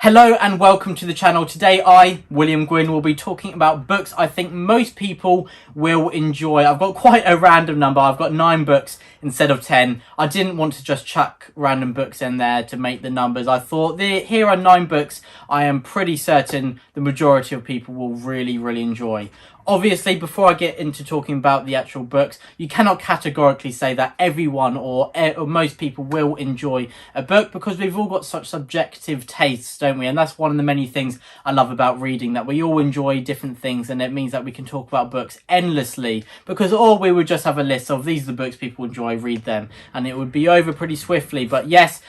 Hello and welcome to the channel. Today I, William Gwynne, will be talking about books I think most people will enjoy. I've got quite a random number. I've got 9 books instead of 10. I didn't want to just chuck random books in there to make the numbers. I thought here are 9 books I am pretty certain the majority of people will really enjoy. Obviously, before I get into talking about the actual books, you cannot categorically say that everyone or most people will enjoy a book because we've all got such subjective tastes, don't we? And that's one of the many things I love about reading, that we all enjoy different things, and it means that we can talk about books endlessly, because or we would just have a list of these are the books people enjoy, read them, and it would be over pretty swiftly. But yes,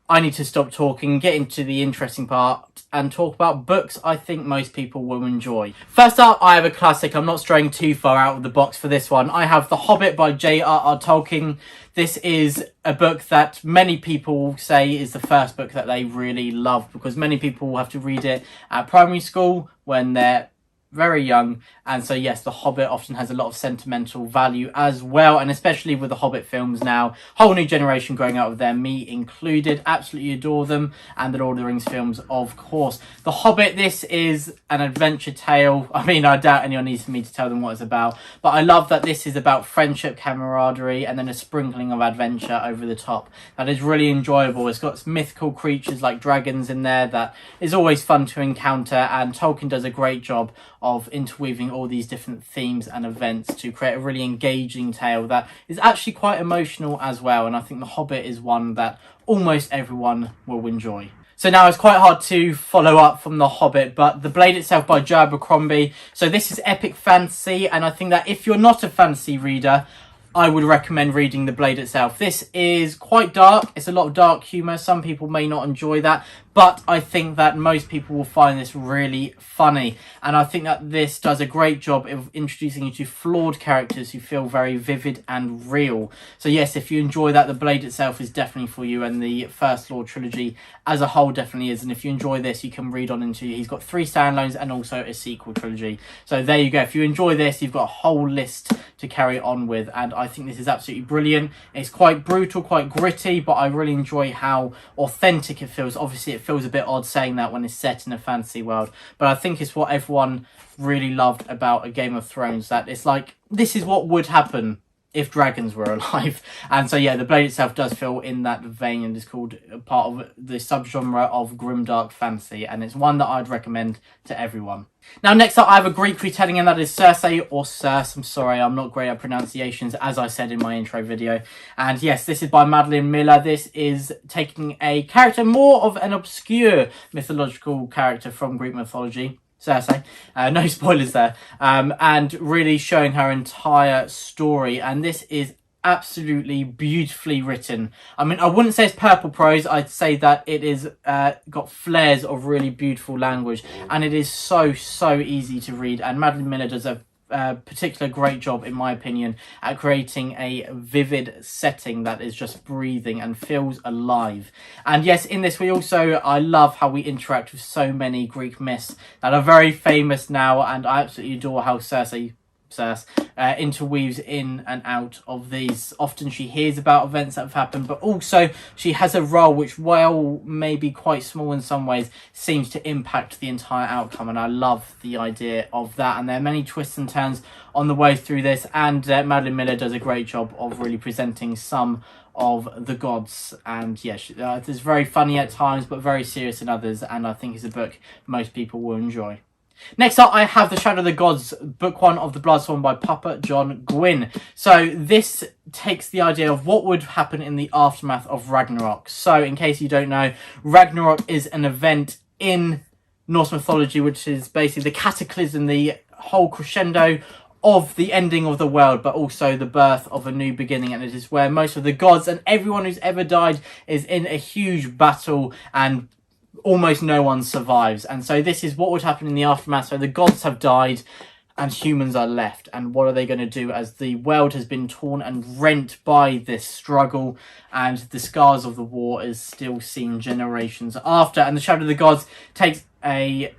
I need to stop talking, get into the interesting part and talk about books I think most people will enjoy. First up, I have a classic. I'm not straying too far out of the box for this one. I have The Hobbit by J.R.R. Tolkien. This is a book that many people say is the first book that they really love, because many people have to read it at primary school when they're very young, and so yes, The Hobbit often has a lot of sentimental value as well, and especially with the Hobbit films now, whole new generation growing up with them, me included, absolutely adore them, and the Lord of the Rings films, of course. The Hobbit, this is an adventure tale. I mean, I doubt anyone needs me to tell them what it's about, but I love that this is about friendship, camaraderie, and then a sprinkling of adventure over the top. That is really enjoyable. It's got mythical creatures like dragons in there that is always fun to encounter, and Tolkien does a great job of interweaving all these different themes and events to create a really engaging tale that is actually quite emotional as well. And I think The Hobbit is one that almost everyone will enjoy. So now it's quite hard to follow up from The Hobbit, but The Blade itself by Joe Abercrombie. So this is epic fantasy, and I think that if you're not a fantasy reader, I would recommend reading The Blade itself. This is quite dark. It's a lot of dark humour. Some people may not enjoy that, but I think that most people will find this really funny. And I think that this does a great job of introducing you to flawed characters who feel very vivid and real. So yes, if you enjoy that, The Blade itself is definitely for you, and the First Lord trilogy as a whole definitely is. And if you enjoy this, you can read on into, he's got 3 standalones and also a sequel trilogy. So there you go. If you enjoy this, you've got a whole list to carry on with, and I think this is absolutely brilliant. It's quite brutal, quite gritty, but I really enjoy how authentic it feels. Obviously, it feels a bit odd saying that when it's set in a fantasy world, but I think it's what everyone really loved about a Game of Thrones, that it's like, this is what would happen if dragons were alive. And so yeah, The Blade itself does feel in that vein, and is called part of the subgenre of grimdark fantasy, and it's one that I'd recommend to everyone. Now next up, I have a Greek retelling, and that is Cersei, or Circe. I'm sorry, I'm not great at pronunciations, as I said in my intro video. And yes, this is by Madeline Miller. This is taking a character, more of an obscure mythological character from Greek mythology, Cersei, no spoilers there, and really showing her entire story. And this is absolutely beautifully written. I mean, I wouldn't say it's purple prose, I'd say that it is got flares of really beautiful language, and it is so easy to read. And Madeline Miller does a particular great job, in my opinion, at creating a vivid setting that is just breathing and feels alive. And yes, in this I love how we interact with so many Greek myths that are very famous now, and I absolutely adore how Circe interweaves in and out of these. Often she hears about events that have happened, but also she has a role which, while maybe quite small in some ways, seems to impact the entire outcome, and I love the idea of that. And there are many twists and turns on the way through this, and Madeline Miller does a great job of really presenting some of the gods. And yes, it's very funny at times, but very serious in others, and I think it's a book most people will enjoy. Next up, I have The Shadow of the Gods, book 1 of the Bloodstorm by Papa John Gwynne. So this takes the idea of what would happen in the aftermath of Ragnarok. So in case you don't know, Ragnarok is an event in Norse mythology, which is basically the cataclysm, the whole crescendo of the ending of the world, but also the birth of a new beginning. And it is where most of the gods and everyone who's ever died is in a huge battle, and almost no one survives. And so this is what would happen in the aftermath. So the gods have died and humans are left, and what are they going to do as the world has been torn and rent by this struggle, and the scars of the war is still seen generations after. And The Shadow of the Gods takes a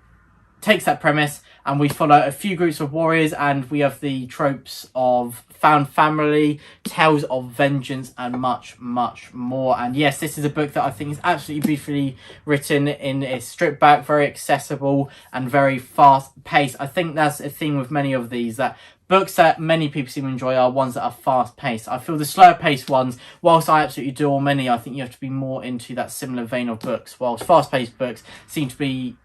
takes that premise, and we follow a few groups of warriors, and we have the tropes of found family, tales of vengeance, and much, much more. And yes, this is a book that I think is absolutely beautifully written. It's stripped back, very accessible, and very fast paced. I think that's a theme with many of these, that books that many people seem to enjoy are ones that are fast paced. I feel the slower paced ones, whilst I absolutely adore many, I think you have to be more into that similar vein of books, whilst fast paced books seem to be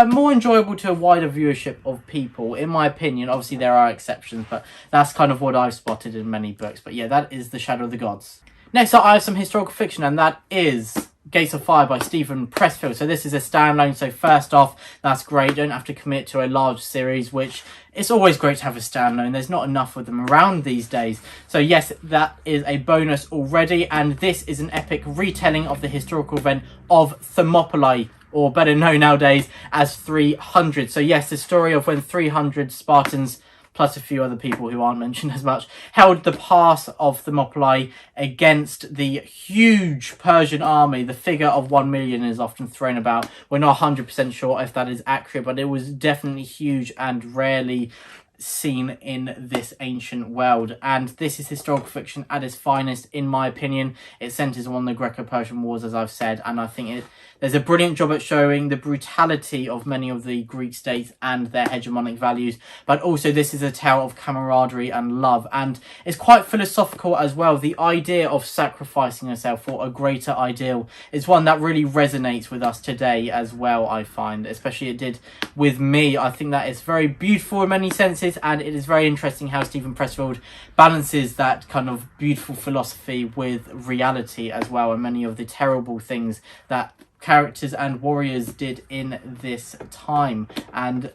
more enjoyable to a wider viewership of people, in my opinion. Obviously there are exceptions, but that's kind of what I've spotted in many books. But yeah, that is The Shadow of the Gods. Next up, I have some historical fiction, and that is Gates of Fire by Stephen Pressfield. So this is a standalone, so first off, that's great. Don't have to commit to a large series, which it's always great to have a standalone. There's not enough of them around these days. So yes, that is a bonus already, and this is an epic retelling of the historical event of Thermopylae, or better known nowadays as 300. So yes, the story of when 300 Spartans, plus a few other people who aren't mentioned as much, held the pass of Thermopylae against the huge Persian army. The figure of 1 million is often thrown about. We're not 100% sure if that is accurate, but it was definitely huge and rarely seen in this ancient world. And this is historical fiction at its finest, in my opinion. It centers on the Greco-Persian Wars, as I've said, and I think there's a brilliant job at showing the brutality of many of the Greek states and their hegemonic values, but also this is a tale of camaraderie and love, and it's quite philosophical as well. The idea of sacrificing yourself for a greater ideal is one that really resonates with us today as well, I find. Especially it did with me. I think that it's very beautiful in many senses, and it is very interesting how Stephen Pressfield balances that kind of beautiful philosophy with reality as well, and many of the terrible things that characters and warriors did in this time, and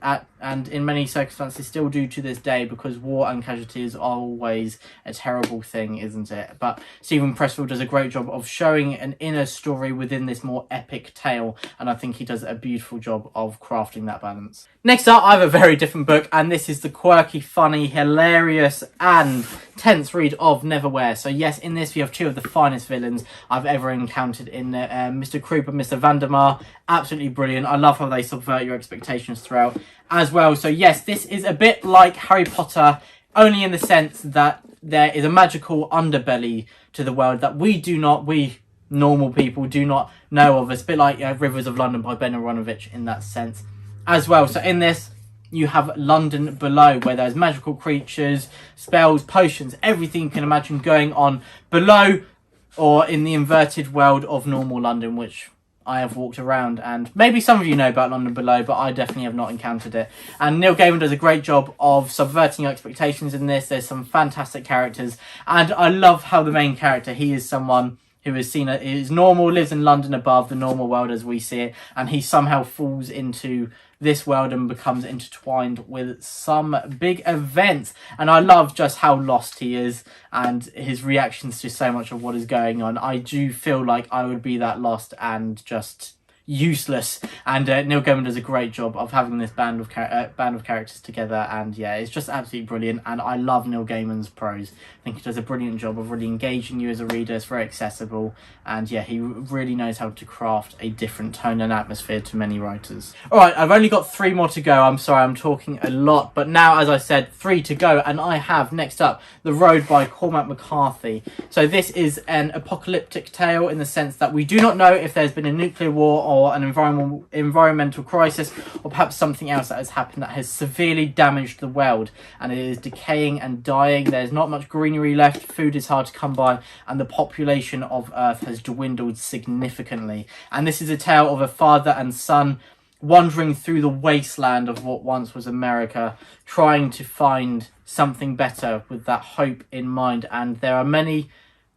in many circumstances still do to this day, because war and casualties are always a terrible thing, isn't it? But Stephen Pressfield does a great job of showing an inner story within this more epic tale, and I think he does a beautiful job of crafting that balance. Next up, I have a very different book, and this is the quirky, funny, hilarious and tense read of Neverwhere. So yes, in this we have two of the finest villains I've ever encountered in Mr. Krupp and Mr. Vandemar. Absolutely brilliant. I love how they subvert your expectations throughout as well. So yes, this is a bit like Harry Potter, only in the sense that there is a magical underbelly to the world that we normal people do not know of. It's a bit like Rivers of London by Ben Aronovich in that sense as well. So in this, you have London below, where there's magical creatures, spells, potions, everything you can imagine going on below, or in the inverted world of normal London, which I have walked around, and maybe some of you know about London below, but I definitely have not encountered it. And Neil Gaiman does a great job of subverting your expectations in this. There's some fantastic characters, and I love how the main character, he is someone who is seen as normal, lives in London above the normal world as we see it, and he somehow falls into this world and becomes intertwined with some big events. And I love just how lost he is and his reactions to so much of what is going on. I do feel like I would be that lost and just useless, and Neil Gaiman does a great job of having this band of characters together, and yeah, it's just absolutely brilliant. And I love Neil Gaiman's prose. I think he does a brilliant job of really engaging you as a reader. It's very accessible, and yeah, he really knows how to craft a different tone and atmosphere to many writers. Alright, I've only got 3 more to go. I'm sorry, I'm talking a lot, but now, as I said, 3 to go, and I have next up The Road by Cormac McCarthy. So this is an apocalyptic tale in the sense that we do not know if there's been a nuclear war or an environmental crisis, or perhaps something else that has happened that has severely damaged the world, and it is decaying and dying. There's not much greenery left, food is hard to come by, and the population of Earth has dwindled significantly. And this is a tale of a father and son wandering through the wasteland of what once was America, trying to find something better with that hope in mind. And there are many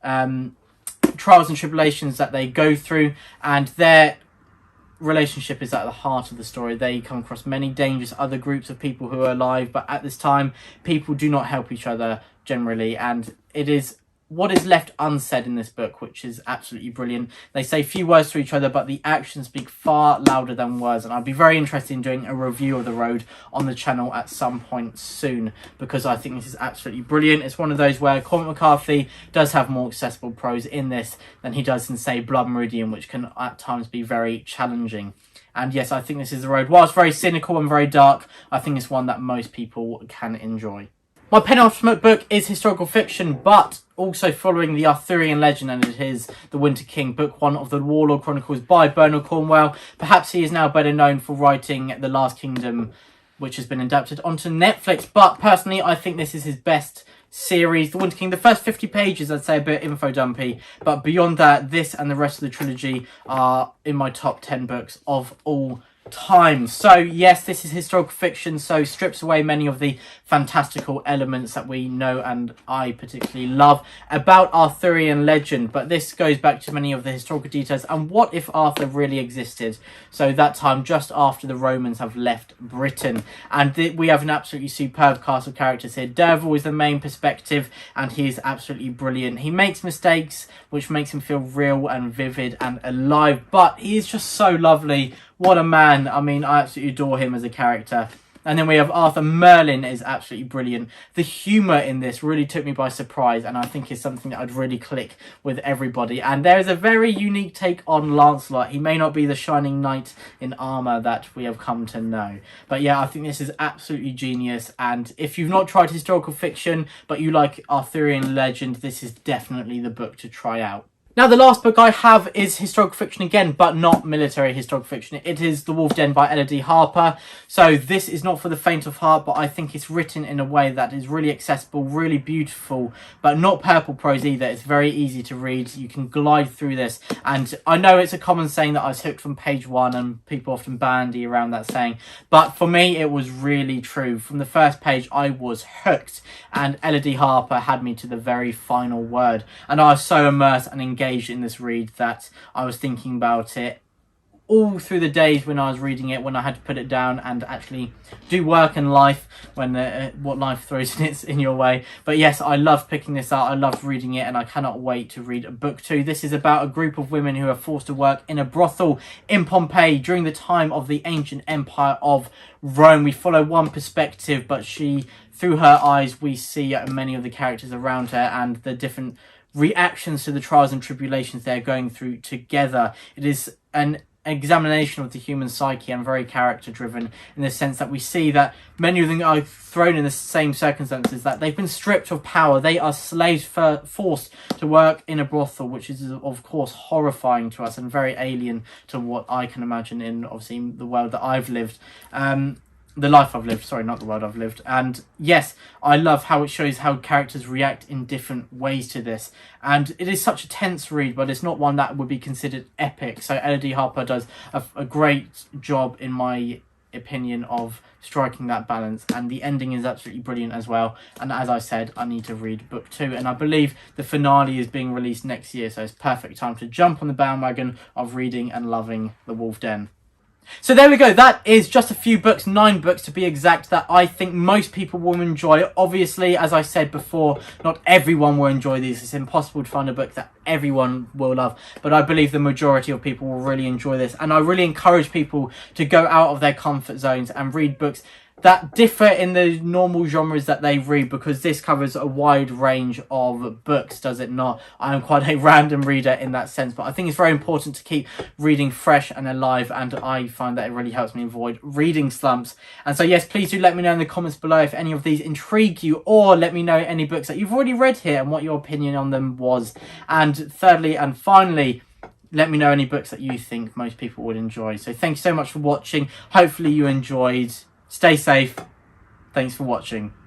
trials and tribulations that they go through, and their relationship is at the heart of the story. They come across many dangerous other groups of people who are alive, but at this time people do not help each other generally, and it is what is left unsaid in this book, which is absolutely brilliant. They say few words to each other, but the actions speak far louder than words. And I'd be very interested in doing a review of The Road on the channel at some point soon, because I think this is absolutely brilliant. It's one of those where Cormac McCarthy does have more accessible prose in this than he does in, say, Blood Meridian, which can at times be very challenging. And yes, I think this is The Road. Whilst very cynical and very dark, I think it's one that most people can enjoy. My penultimate book is historical fiction, but also following the Arthurian legend, and it is The Winter King, book 1 of the Warlord Chronicles by Bernard Cornwell. Perhaps he is now better known for writing The Last Kingdom, which has been adapted onto Netflix, but personally I think this is his best series. The Winter King, the first 50 pages I'd say a bit info dumpy, but beyond that, this and the rest of the trilogy are in my top 10 books of all time. So yes, this is historical fiction, so strips away many of the fantastical elements that we know and I particularly love about Arthurian legend, but this goes back to many of the historical details and what if Arthur really existed, so that time just after the Romans have left Britain. And we have an absolutely superb cast of characters here. Derval is the main perspective and he is absolutely brilliant. He makes mistakes which makes him feel real and vivid and alive, but he is just so lovely. What a man. I mean, I absolutely adore him as a character. And then we have Arthur. Merlin is absolutely brilliant. The humour in this really took me by surprise, and I think is something that I'd really click with everybody. And there is a very unique take on Lancelot. He may not be the shining knight in armour that we have come to know. But yeah, I think this is absolutely genius. And if you've not tried historical fiction, but you like Arthurian legend, this is definitely the book to try out. Now, the last book I have is historical fiction again, but not military historical fiction. It is The Wolf Den by Elodie Harper. So this is not for the faint of heart, but I think it's written in a way that is really accessible, really beautiful, but not purple prose either. It's very easy to read. You can glide through this. And I know it's a common saying that I was hooked from page 1, and people often bandy around that saying. But for me, it was really true. From the first page, I was hooked. And Elodie Harper had me to the very final word. And I was so immersed and engaged in this read that I was thinking about it all through the days when I was reading it, when I had to put it down and actually do work and life, when what life throws in your way. But yes, I loved picking this up. I loved reading it, and I cannot wait to read book 2. This is about a group of women who are forced to work in a brothel in Pompeii during the time of the ancient empire of Rome. We follow one perspective, but through her eyes we see many of the characters around her and the different reactions to the trials and tribulations they're going through together. It is an examination of the human psyche and very character driven, in the sense that we see that many of them are thrown in the same circumstances, that they've been stripped of power. They are slaves forced to work in a brothel, which is of course horrifying to us and very alien to what I can imagine in obviously the world that I've lived. The life I've lived, sorry, not the world I've lived. And yes, I love how it shows how characters react in different ways to this. And it is such a tense read, but it's not one that would be considered epic. So Elodie Harper does a great job, in my opinion, of striking that balance. And the ending is absolutely brilliant as well. And as I said, I need to read book 2. And I believe the finale is being released next year. So it's perfect time to jump on the bandwagon of reading and loving The Wolf Den. So there we go. That is just a few books, 9 books to be exact, that I think most people will enjoy. Obviously, as I said before, not everyone will enjoy these. It's impossible to find a book that everyone will love, but I believe the majority of people will really enjoy this. And I really encourage people to go out of their comfort zones and read books that differ in the normal genres that they read, because this covers a wide range of books, does it not? I am quite a random reader in that sense, but I think it's very important to keep reading fresh and alive, and I find that it really helps me avoid reading slumps. And so yes, please do let me know in the comments below if any of these intrigue you, or let me know any books that you've already read here and what your opinion on them was. And thirdly and finally, let me know any books that you think most people would enjoy. So thank you so much for watching. Hopefully you enjoyed. Stay safe. Thanks for watching.